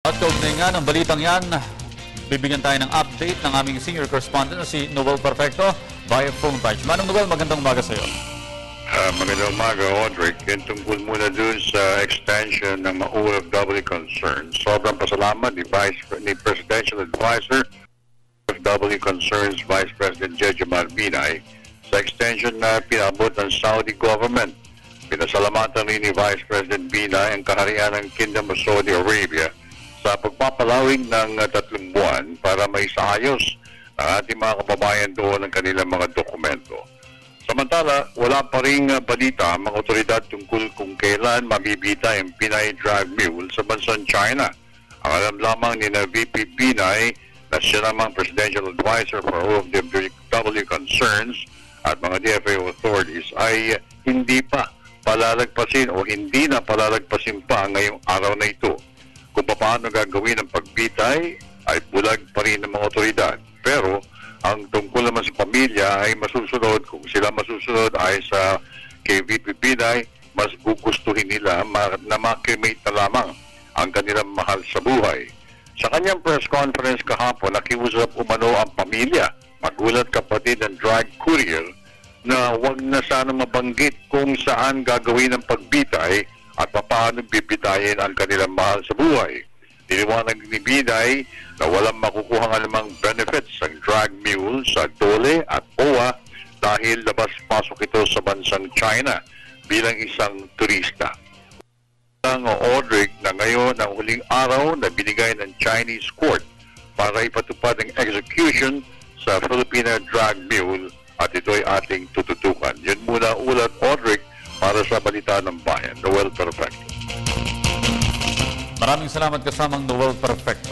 At kaugnay nga ng balitang yan, bibigyan tayo ng update ng aming senior correspondent na si Noel Perfecto via phone patch. Manong Noel, magandang umaga sa iyo. Magandang umaga, Audrey. Yan tungkol muna dun sa extension ng mga OFW concerns. Sobrang pasalamat ni Presidential Advisor OFW Concerns Vice President Jejo Marbinay sa extension na pinabot ng Saudi government. Pinasalamatan rin ni Vice President Binay ang kaharian ng Kingdom of Saudi Arabia sa pagpapalawig ng 3 buwan para maisaayos ang ating mga kababayan doon ng kanilang mga dokumento. Samantala, wala pa ring balita ang mga otoridad tungkol kung kailan mabibita ang Pinay Drive Mule sa bansang China. Ang alam lamang ni na VP Binay na siya namang Presidential Advisor for OFW Concerns at mga DFA authorities ay hindi pa palalagpasin o hindi na palalagpasin pa ngayong araw na ito. Kung paano gagawin ang pagbitay ay bulag pa rin ng mga otoridad. Pero ang tungkol naman sa pamilya ay masusunod. Kung sila masusunod ay sa KVP Binay, mas gugustuhin nila na makremate na lamang ang kanilang mahal sa buhay. Sa kanyang press conference kahapon, nakiusap umano ang pamilya, magulat kapatid ng drug courier, na wag na sana mabanggit kung saan gagawin ang pagbitay at paano bibitayin ang kanilang mahal sa buhay. Niliwanag ni Binay na walang makukuha ng namang benefits ang drag mule sa DOLE at OWA dahil labas-pasok ito sa bansang China bilang isang turista. Ang Audrey na ngayon ang huling araw na binigay ng Chinese court para ipatupad ang execution sa Filipino drag mule at ito'y ating tututukan. Yan muna ulat, Audrey, para sa Balita ng Bayan. Noel Perfecto. Maraming salamat kasamang Noel Perfecto.